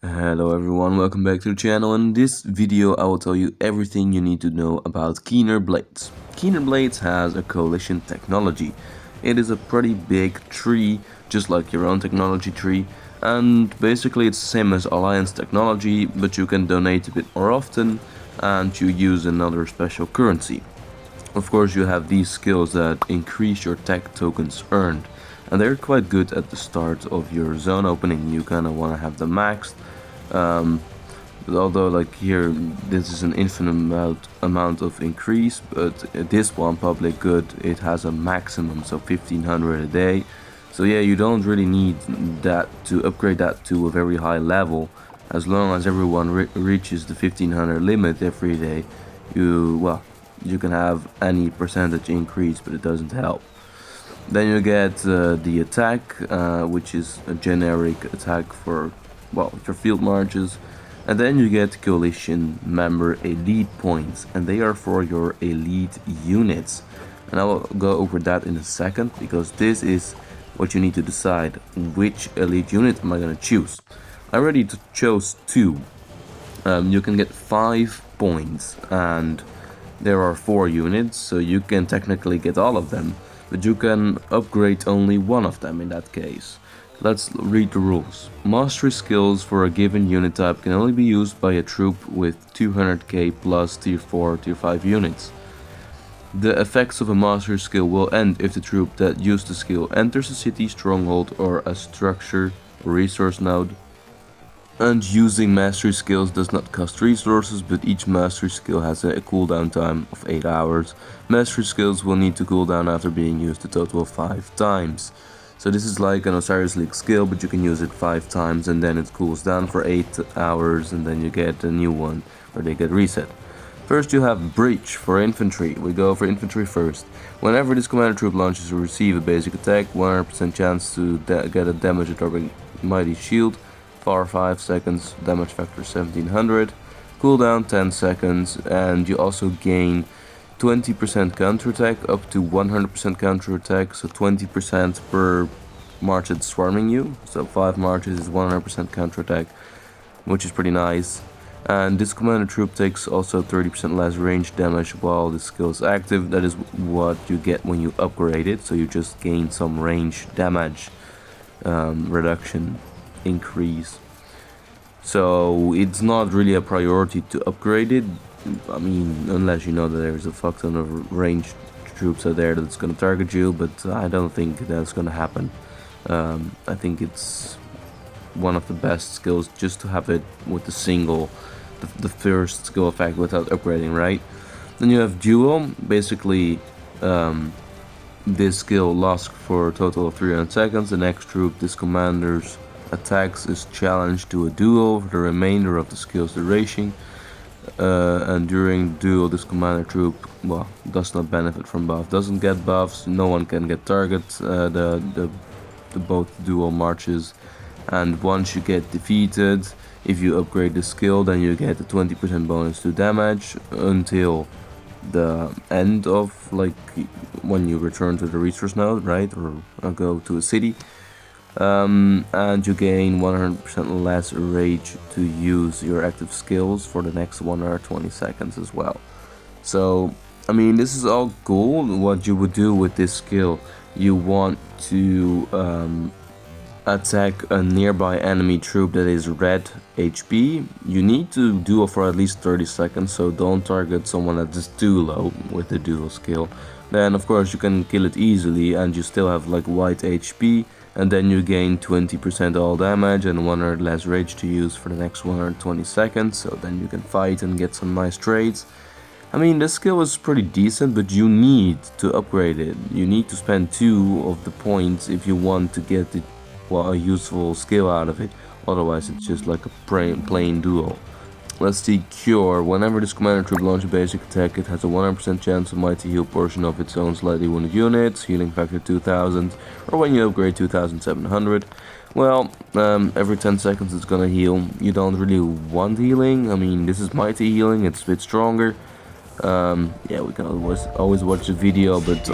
Hello everyone, welcome back to the channel. In this video I will tell you everything you need to know about Keener Blades. Keener Blades has a coalition technology. It is a pretty big tree, just like your own technology tree, and basically it's the same as Alliance technology, but you can donate a bit more often and you use another special currency. Of course, you have these skills that increase your tech tokens earned, and they're quite good at the start of your zone opening. You kind of want to have them maxed. Um, but although, like here, this is an infinite amount of increase, but this one, public good, it has a maximum, so 1500 a day. So yeah, you don't really need that to upgrade that to a very high level. As long as everyone reaches the 1500 limit every day, you can have any percentage increase, but it doesn't help. Then you get the attack, which is a generic attack for, well, your field marches. And then you get coalition member elite points, and they are for your elite units. And I will go over that in a second, because this is what you need to decide which elite unit am I going to choose. I already chose two. You can get 5 points, and there are 4 units, so you can technically get all of them, but you can upgrade only one of them in that case. Let's read the rules. Mastery skills for a given unit type can only be used by a troop with 200k plus tier 4 tier 5 units. The effects of a mastery skill will end if the troop that used the skill enters a city, stronghold, or a structure or resource node. And using mastery skills does not cost resources, but each mastery skill has a cooldown time of 8 hours. Mastery skills will need to cool down after being used a total of 5 times. So this is like an Osiris League skill, but you can use it 5 times and then it cools down for 8 hours and then you get a new one where they get reset. First you have Breach for infantry. We go for infantry first. Whenever this commander troop launches or receive a basic attack, 100% chance to get a damage absorbing mighty shield. Far 5 seconds, damage factor 1700, cooldown 10 seconds, and you also gain 20% counterattack up to 100% counterattack, so 20% per march it's swarming you, so 5 marches is 100% counterattack, which is pretty nice. And this commander troop takes also 30% less range damage while the skill is active. That is what you get when you upgrade it, so you just gain some range damage reduction increase. So it's not really a priority to upgrade it. I mean, unless you know that there's a fuck ton of ranged troops out there that's gonna target you, but I don't think that's gonna happen. I think it's one of the best skills just to have it with the first skill effect without upgrading, right? Then you have Duel. Basically, this skill lasts for a total of 300 seconds. The next troop this commander's attacks is challenged to a duel for the remainder of the skill's duration. And during duel, this commander troop, well, does not benefit from buff, doesn't get buffs, no one can get targets the both duel marches. And once you get defeated, if you upgrade the skill, then you get a 20% bonus to damage until the end of, like, when you return to the resource node, right, or go to a city. And you gain 100% less rage to use your active skills for the next 120 seconds as well. So, I mean, this is all cool. What you would do with this skill, you want to attack a nearby enemy troop that is red HP. You need to duel for at least 30 seconds, so don't target someone that is too low with the duel skill. Then of course you can kill it easily and you still have like white HP, and then you gain 20% all damage and 100 less rage to use for the next 120 seconds, so then you can fight and get some nice trades. I mean, this skill is pretty decent, but you need to upgrade it. You need to spend 2 of the points if you want to get it, well, a useful skill out of it. Otherwise it's just like a plain duel. Let's see Cure. Whenever this commander troop launches a basic attack, it has a 100% chance of mighty heal portion of its own slightly wounded units, healing factor 2000, or when you upgrade 2700. Well, every 10 seconds it's gonna heal. You don't really want healing. I mean, this is mighty healing, it's a bit stronger. Yeah, we can always watch the video, but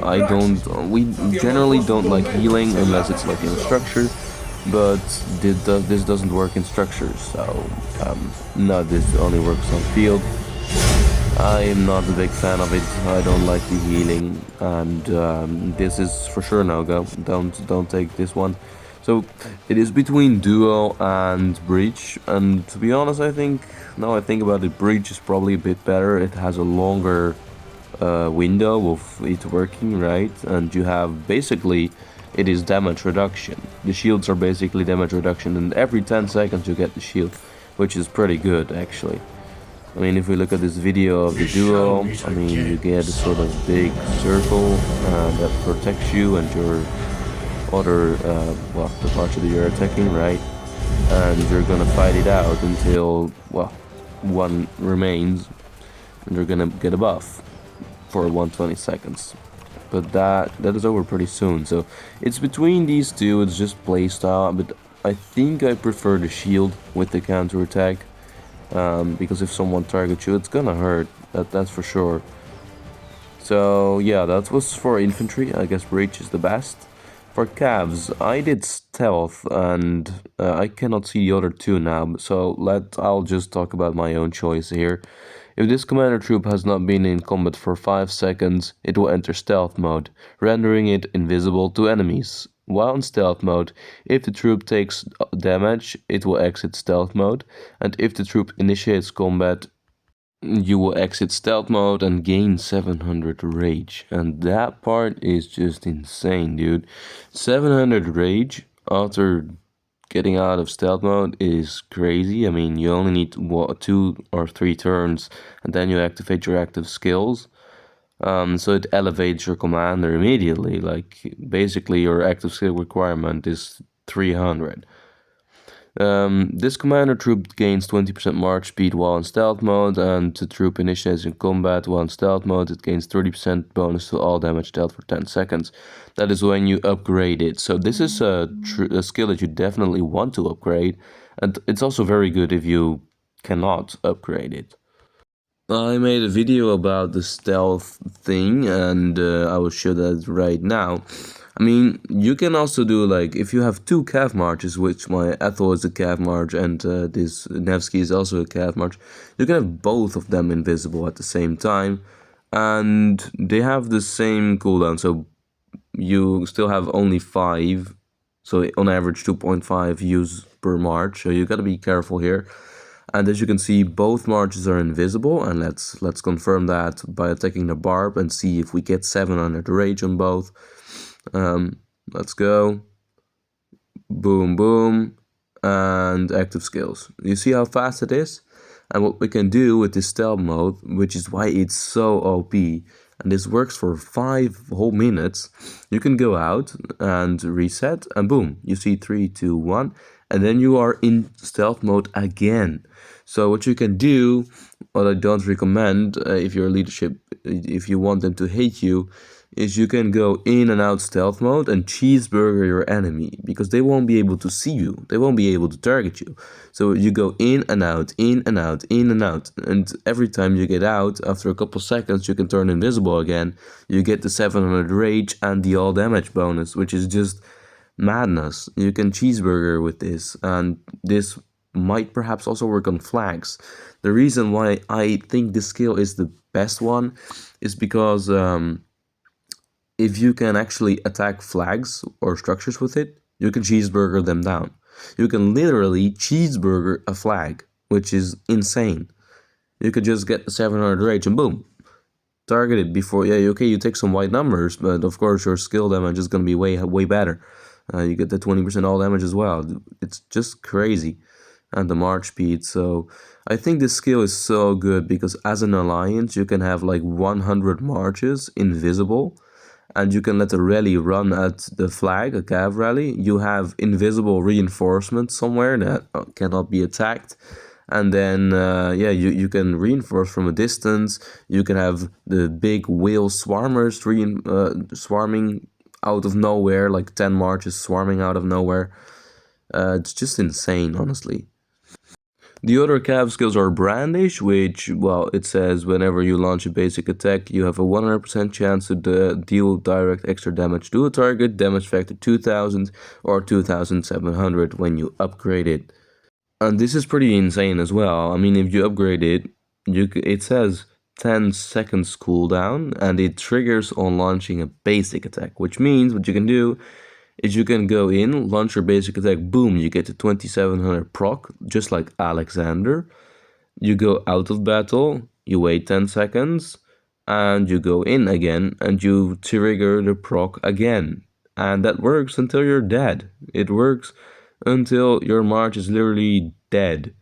we generally don't like healing unless it's like in a structure. but this doesn't work in structures, so no, this only works on field. I am not a big fan of it. I don't like the healing, and this is for sure no go. Don't take this one. So it is between Duo and Breach, and to be honest, I think now I think about it, Breach is probably a bit better. It has a longer window of it working, right? And you have basically it is damage reduction. The shields are basically damage reduction, and every 10 seconds you get the shield, which is pretty good actually. I mean, if we look at this video of the Duo, I mean, you get a sort of big circle that protects you and your other, well, the parts that you're attacking, right? And you're gonna fight it out until, well, one remains, and you're gonna get a buff for 120 seconds. But that is over pretty soon, so it's between these two. It's just playstyle, but I think I prefer the shield with the counter attack. Because if someone targets you, it's gonna hurt, that's for sure. So yeah, that was for infantry. I guess Breach is the best. For Cavs, I did stealth, and I cannot see the other two now, so I'll just talk about my own choice here. If this commander troop has not been in combat for 5 seconds, it will enter stealth mode, rendering it invisible to enemies. While in stealth mode, if the troop takes damage, it will exit stealth mode, and if the troop initiates combat, you will exit stealth mode and gain 700 rage. And that part is just insane, dude. 700 rage after getting out of stealth mode is crazy. I mean, you only need 2 or 3 turns, and then you activate your active skills. So it elevates your commander immediately. Like, basically your active skill requirement is 300. This commander troop gains 20% march speed while in stealth mode, and the troop initiates in combat while in stealth mode. It gains 30% bonus to all damage dealt for 10 seconds. That is when you upgrade it. So this is a skill that you definitely want to upgrade, and it's also very good if you cannot upgrade it. I made a video about the stealth thing, and I will show that right now. I mean, you can also do, like, if you have 2 Cav marches, which my Ethel is a Cav march and this Nevsky is also a Cav march, you can have both of them invisible at the same time, and they have the same cooldown, so you still have only 5, so on average 2.5 use per march, so you gotta be careful here. And as you can see, both marches are invisible, and let's confirm that by attacking the barb and see if we get 700 rage on both. Let's go. Boom, boom, and active skills. You see how fast it is? And what we can do with this stealth mode, which is why it's so OP, and this works for 5 whole minutes, you can go out and reset, and boom, you see 3, 2, 1, and then you are in stealth mode again. So what you can do, what I don't recommend if you're leadership, if you want them to hate you, is you can go in and out stealth mode and cheeseburger your enemy, because they won't be able to see you, they won't be able to target you. So you go in and out, in and out, in and out, and every time you get out, after a couple seconds you can turn invisible again. You get the 700 rage and the all damage bonus, which is just madness. You can cheeseburger with this, and this might perhaps also work on flags. The reason why I think this skill is the best one is because if you can actually attack flags or structures with it, you can cheeseburger them down. You can literally cheeseburger a flag, which is insane. You could just get the 700 rage and boom, target it before. Yeah, okay, you take some white numbers, but of course your skill damage is going to be way better. You get the 20% all damage as well. It's just crazy. And the march speed. So I think this skill is so good because as an alliance you can have like 100 marches invisible, and you can let a rally run at the flag, a cav rally. You have invisible reinforcements somewhere that cannot be attacked, and then yeah, you can reinforce from a distance. You can have the big whale swarmers swarming out of nowhere, like 10 marches swarming out of nowhere. It's just insane, honestly. The other cav skills are Brandish, which, well, it says whenever you launch a basic attack, you have a 100% chance to deal direct extra damage to a target, damage factor 2000 or 2700 when you upgrade it. And this is pretty insane as well. I mean, if you upgrade it, it says 10 seconds cooldown, and it triggers on launching a basic attack, which means what you can do is you can go in, launch your basic attack, boom, you get to 2700 proc, just like Alexander. You go out of battle, you wait 10 seconds, and you go in again, and you trigger the proc again. And that works until you're dead. It works until your March is literally dead.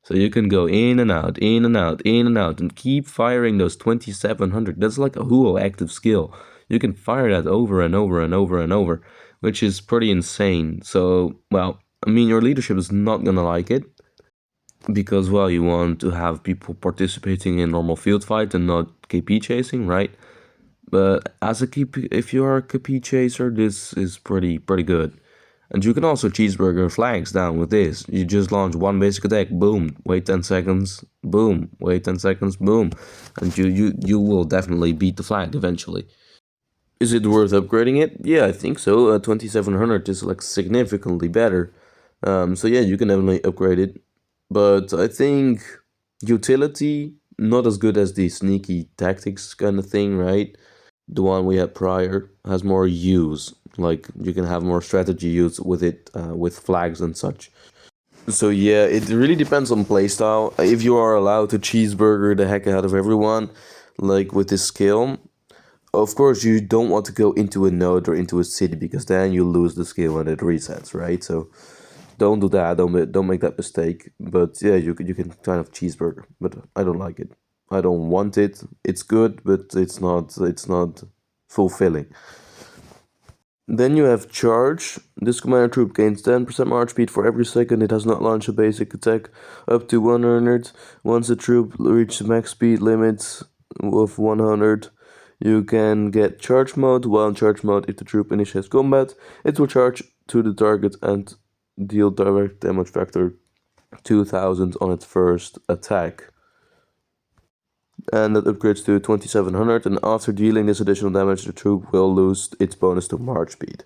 So you can go in and out, in and out, in and out, and keep firing those 2700. That's like a Huo active skill. You can fire that over and over and over and over, which is pretty insane. So, well, I mean, your leadership is not gonna like it, because, well, you want to have people participating in normal field fight and not KP chasing, right? But as a KP, if you are a KP chaser, this is pretty good. And you can also cheeseburger flags down with this. You just launch one basic attack, boom, wait 10 seconds, boom, wait 10 seconds, boom. And you will definitely beat the flag eventually. Is it worth upgrading it? Yeah, I think so. 2700 is like significantly better. So yeah, you can definitely upgrade it. But I think utility, not as good as the sneaky tactics kind of thing, right? The one we had prior has more use. Like, you can have more strategy use with it, with flags and such. So yeah, it really depends on playstyle. If you are allowed to cheeseburger the heck out of everyone, like with this skill, of course you don't want to go into a node or into a city, because then you lose the skill and it resets, right? So don't do that. Don't make that mistake. But yeah, you can kind of cheeseburger, but I don't like it. I don't want it. It's good, but it's not fulfilling. Then you have Charge. This commander troop gains 10% march speed for every second it has not launched a basic attack, up to 100. Once the troop reaches max speed limits of 100, you can get Charge mode. While in Charge mode, if the troop initiates combat, it will charge to the target and deal direct damage factor 2000 on its first attack. And that upgrades to 2700, and after dealing this additional damage, the troop will lose its bonus to march speed.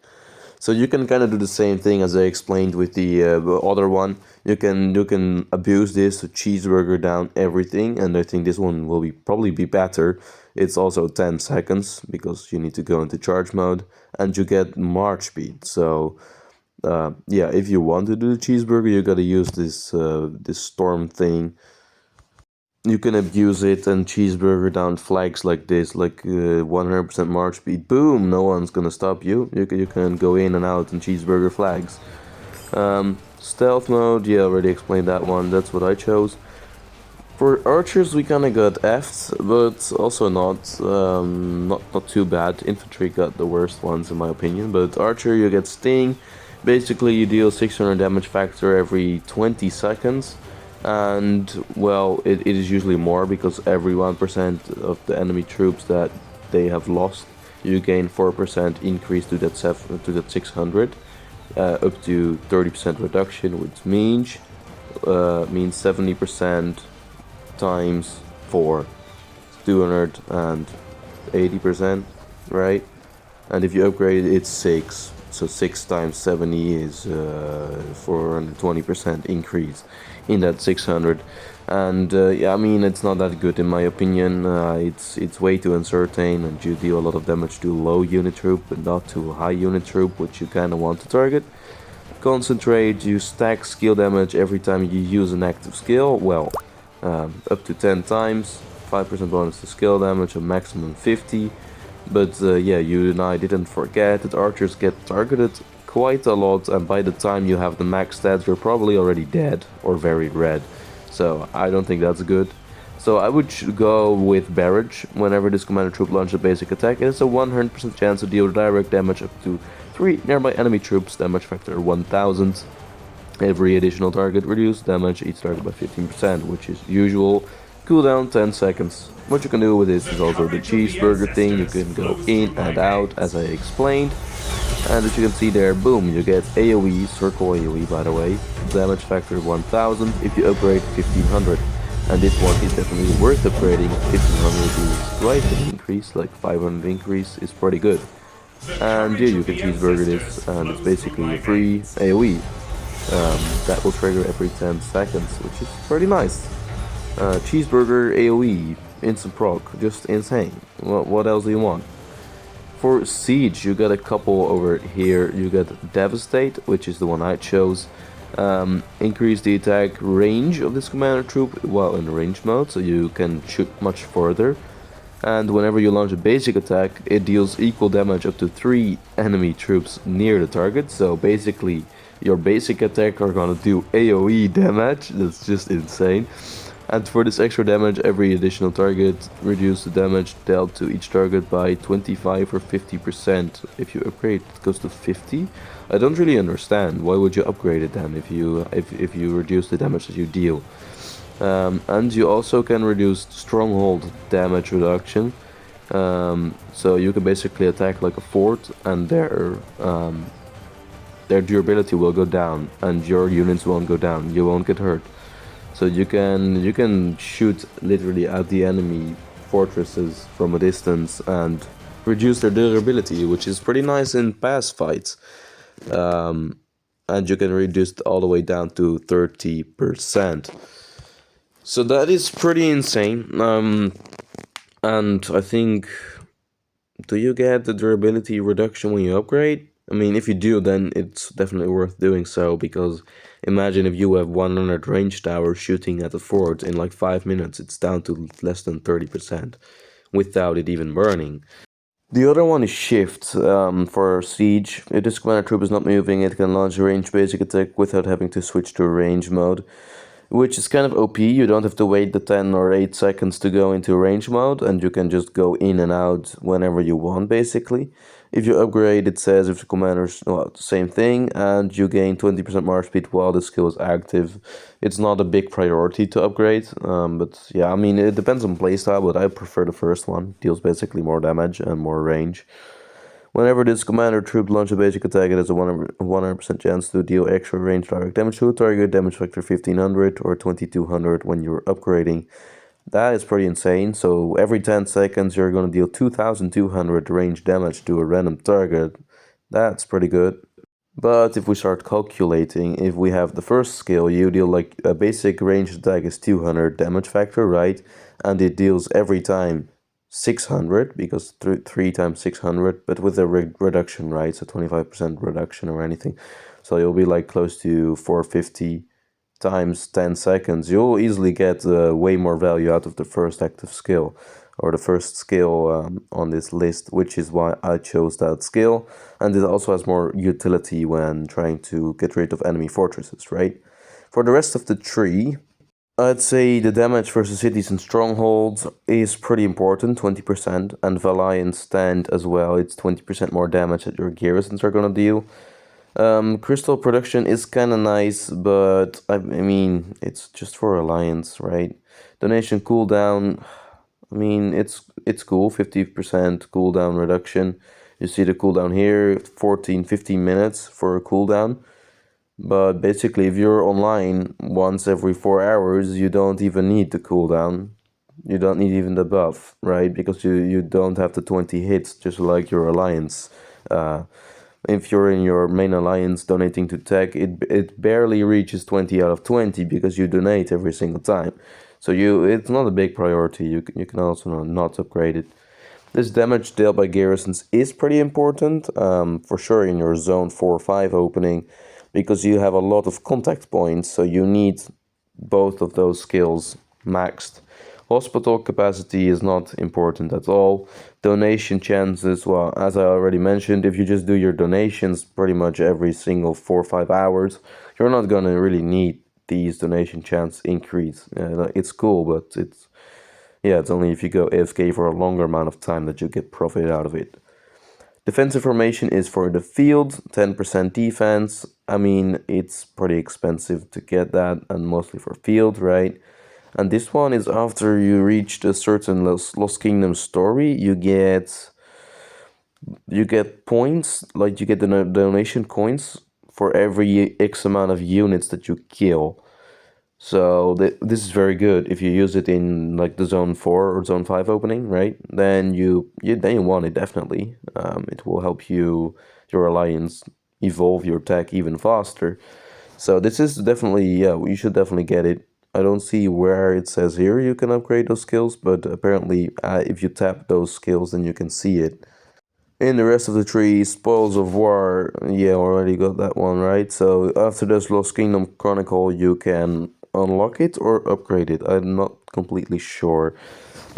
So you can kind of do the same thing as I explained with the other one. You can abuse this to cheeseburger down everything, and I think this one will probably be better. It's also 10 seconds because you need to go into charge mode, and you get march speed. So yeah, if you want to do the cheeseburger, you gotta use this this storm thing. You can abuse it and cheeseburger down flags like this, like 100% march speed. Boom! No one's gonna stop you. You can go in and out and cheeseburger flags. Stealth mode, yeah, I already explained that one. That's what I chose. For archers, we kind of got F'd, but also not too bad. Infantry got the worst ones in my opinion. But archer, you get sting. Basically, you deal 600 damage factor every 20 seconds. And, well, it is usually more, because every 1% of the enemy troops that they have lost, you gain 4% increase to that 600, up to 30% reduction, which means 70% times 4, 280%, right? And if you upgrade it, it's 6. So 6 times 70 is 420% increase in that 600. And yeah, I mean, it's not that good in my opinion. It's way too uncertain, and you deal a lot of damage to low unit troop, but not to high unit troop, which you kind of want to target. Concentrate, you stack skill damage every time you use an active skill. Well, up to 10 times, 5% bonus to skill damage, a maximum 50. But yeah, you and I didn't forget that archers get targeted quite a lot, and by the time you have the max stats, you're probably already dead or very red. So I don't think that's good. So I would go with Barrage whenever this commander troop launches a basic attack. It has a 100% chance to deal direct damage up to 3 nearby enemy troops, damage factor 1000. Every additional target reduces damage each target by 15%, which is usual. Cooldown 10 seconds. What you can do with this is also the cheeseburger thing. You can go in and out, as I explained. And as you can see there, boom, you get AoE, circle AoE by the way. damage factor 1000 if you upgrade 1500. And this one is definitely worth upgrading. 1500 is quite an increase, like 500 increase is pretty good. And yeah, you can cheeseburger this, and it's basically a free AoE that will trigger every 10 seconds, which is pretty nice. Cheeseburger AoE, instant proc, just insane. What else do you want? For Siege, you got a couple over here. You got Devastate, which is the one I chose. Increase the attack range of this commander troop while in range mode, so you can shoot much further. And whenever you launch a basic attack, it deals equal damage up to 3 enemy troops near the target. So basically, your basic attack are gonna do AoE damage. That's just insane. And for this extra damage, every additional target reduces the damage dealt to each target by 25 or 50%. If you upgrade, it goes to 50. I don't really understand. Why would you upgrade it then if you reduce the damage that you deal? And you also can reduce stronghold damage reduction. So you can basically attack like a fort, and their durability will go down, and your units won't go down. You won't get hurt. So you can shoot literally at the enemy fortresses from a distance and reduce their durability, which is pretty nice in past fights. And you can reduce it all the way down to 30%. So that is pretty insane. And I think, do you get the durability reduction when you upgrade? I mean, if you do, then it's definitely worth doing so, because imagine if you have 100 range towers shooting at the fort in like 5 minutes, it's down to less than 30% without it even burning. The other one is Shift. For Siege. If this commander troop is not moving, it can launch a range basic attack without having to switch to range mode, which is kind of OP. You don't have to wait the 10 or 8 seconds to go into range mode, and you can just go in and out whenever you want, basically. If you upgrade, it says if the commander's, well, same thing, and you gain 20% march speed while the skill is active. It's not a big priority to upgrade, but yeah, I mean, it depends on playstyle, but I prefer the first one. Deals basically more damage and more range. Whenever this commander troop launches a basic attack, it has a 100% chance to deal extra range direct damage to a target, damage factor 1500 or 2200 when you're upgrading. That is pretty insane. So every 10 seconds you're going to deal 2200 range damage to a random target. That's pretty good. But if we start calculating, if we have the first skill, you deal like a basic range attack is 200 damage factor, right? And it deals every time 600, because 3 times 600, but with a reduction, right? So 25% reduction or anything. So you'll be like close to 450 times 10 seconds. You'll easily get way more value out of the first active skill, or the first skill on this list, which is why I chose that skill. And it also has more utility when trying to get rid of enemy fortresses, right? For the rest of the tree, I'd say the damage versus cities and strongholds is pretty important, 20%, and Valiant Stand as well. It's 20% more damage that your garrisons are gonna deal. Crystal production is kind of nice, but I mean, it's just for Alliance, right? Donation cooldown, I mean, it's cool, 50% cooldown reduction. You see the cooldown here, 15 minutes for a cooldown. But basically, if you're online once every 4 hours, you don't even need the cooldown. You don't need even the buff, right? Because you don't have the 20 hits, just like your alliance. If you're in your main alliance donating to tech, it barely reaches 20 out of 20 because you donate every single time. So it's not a big priority. You can also not upgrade it. This damage dealt by garrisons is pretty important, for sure in your zone 4 or 5 opening, because you have a lot of contact points, so you need both of those skills maxed. Hospital capacity is not important at all. Donation chances, well, as I already mentioned, if you just do your donations pretty much every single 4 or 5 hours, you're not gonna really need these donation chance increase. It's cool, but it's only if you go AFK for a longer amount of time that you get profit out of it. Defensive formation is for the field, 10% defense. I mean, it's pretty expensive to get that, and mostly for field, right? And this one is after you reach a certain Lost Kingdom story, you get points, like you get the donation coins for every X amount of units that you kill. So this is very good if you use it in like the zone 4 or zone 5 opening, right? Then you want it definitely. It will help your alliance evolve your tech even faster. So this is definitely, yeah, you should definitely get it. I don't see where it says here you can upgrade those skills, but apparently if you tap those skills, then you can see it. In the rest of the tree, Spoils of War, yeah, already got that one, right? So after this Lost Kingdom Chronicle, you can unlock it or upgrade it. I'm not completely sure.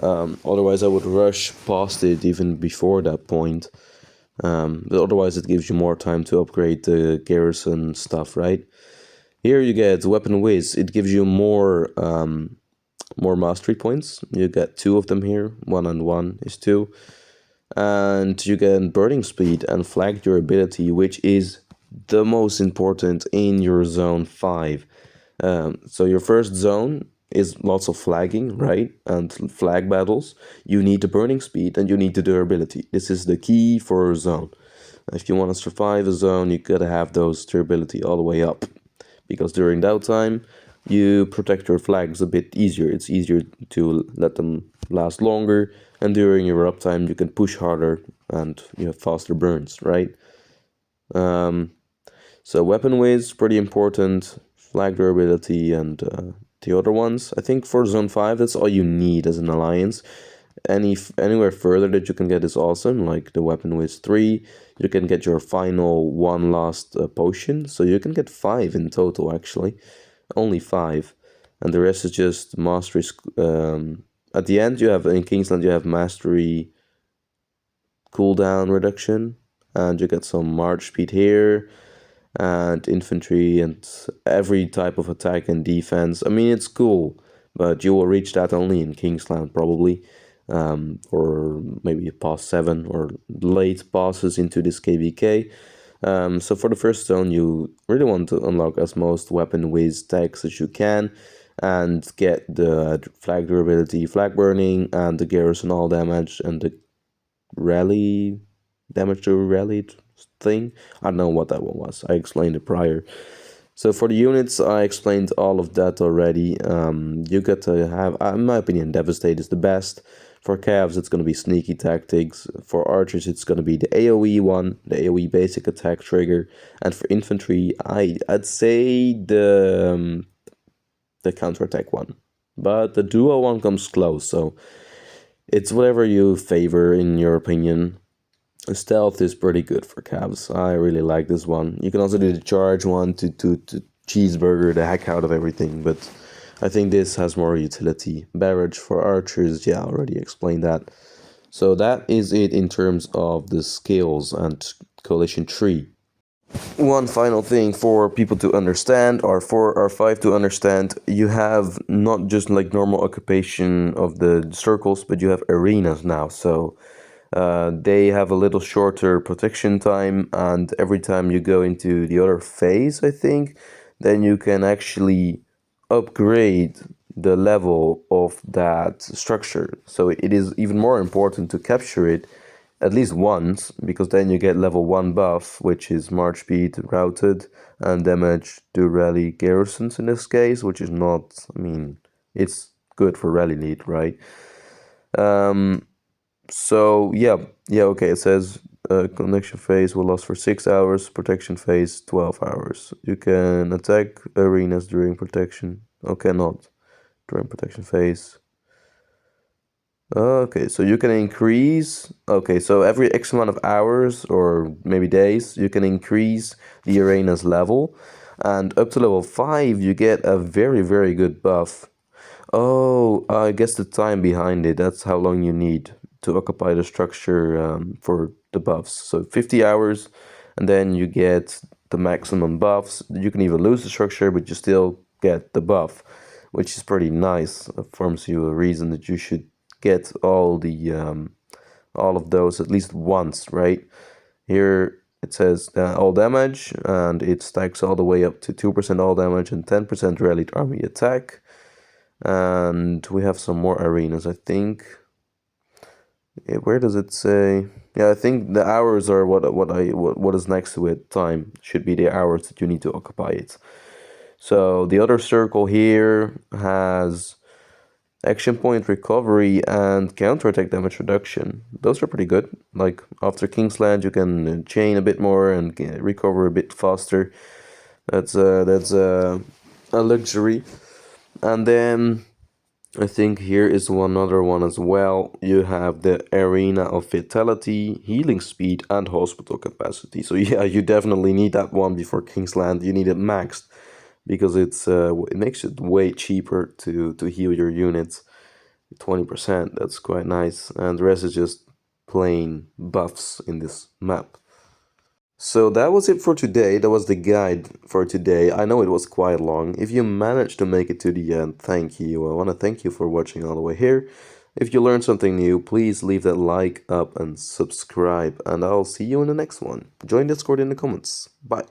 Otherwise, I would rush past it even before that point. But otherwise, it gives you more time to upgrade the garrison stuff, right? Here you get Weapon Whiz. It gives you more mastery points. You get 2 of them here. 1 and 1 is 2. And you get burning speed and flag durability, which is the most important in your zone 5. So your first zone is lots of flagging, right? And flag battles. You need the burning speed and you need the durability. This is the key for a zone. If you want to survive a zone, you gotta have those durability all the way up. Because during downtime, you protect your flags a bit easier. It's easier to let them last longer, and during your uptime, you can push harder and you have faster burns, right? So weapon whiz, pretty important, flag durability, and the other ones. I think for zone 5, that's all you need as an alliance. Anywhere further that you can get is awesome, like the weapon whiz 3. You can get your final one last potion, so you can get 5 in total actually. Only 5. And the rest is just mastery. At the end, you have in Kingsland, you have mastery cooldown reduction, and you get some march speed here, and infantry, and every type of attack and defense. I mean, it's cool, but you will reach that only in Kingsland probably, or maybe past 7 or late passes into this KVK. So for the first zone, you really want to unlock as most weapon whiz tags as you can, and get the flag durability, flag burning, and the garrison all damage, and the rally damage to rallied thing. I don't know what that one was. I explained it prior. So for the units, I explained all of that already. You get to have, in my opinion, Devastate is the best. For Cavs, it's going to be Sneaky Tactics. For Archers, it's going to be the AoE one, the AoE basic attack trigger. And for Infantry, I'd say the counterattack one. But the duo one comes close, so it's whatever you favor in your opinion. Stealth is pretty good for Cavs. I really like this one. You can also do the charge one to cheeseburger the heck out of everything, but I think this has more utility. Barrage for archers, yeah, I already explained that. So that is it in terms of the skills and coalition tree. One final thing for people to understand, or for R5 to understand, you have not just like normal occupation of the circles, but you have arenas now. So they have a little shorter protection time, and every time you go into the other phase, I think, then you can actually upgrade the level of that structure. So it is even more important to capture it at least once, because then you get level 1 buff, which is march speed routed and damage to rally garrisons in this case, which is not, I mean, it's good for rally lead, right? So yeah, okay, it says connection phase will last for 6 hours, protection phase 12 hours. You can attack arenas during protection. Okay, not during protection phase. Okay, so you can increase. Okay, so every X amount of hours or maybe days, you can increase the arena's level, and up to level 5, you get a very, very good buff. Oh, I guess the time behind it, that's how long you need to occupy the structure for the buffs. So 50 hours, and then you get the maximum buffs. You can even lose the structure, but you still get the buff, which is pretty nice. It forms you a reason that you should get all of those at least once, right? Here it says all damage, and it stacks all the way up to 2% all damage and 10% rallied army attack. And we have some more arenas, I think. Where does it say? Yeah, I think the hours are what is next to it. Time should be the hours that you need to occupy it. So the other circle here has action point recovery and counterattack damage reduction. Those are pretty good. Like after Kingsland, you can chain a bit more and recover a bit faster. That's a luxury. And then I think here is one other one as well. You have the Arena of Vitality, Healing Speed, and Hospital Capacity. So yeah, you definitely need that one before Kingsland. You need it maxed because it makes it way cheaper to heal your units. 20%, that's quite nice. And the rest is just plain buffs in this map. So that was it for today. That was the guide for today. I know it was quite long. If you managed to make it to the end, thank you. I want to thank you for watching all the way here. If you learned something new, please leave that like up and subscribe. And I'll see you in the next one. Join Discord in the comments. Bye.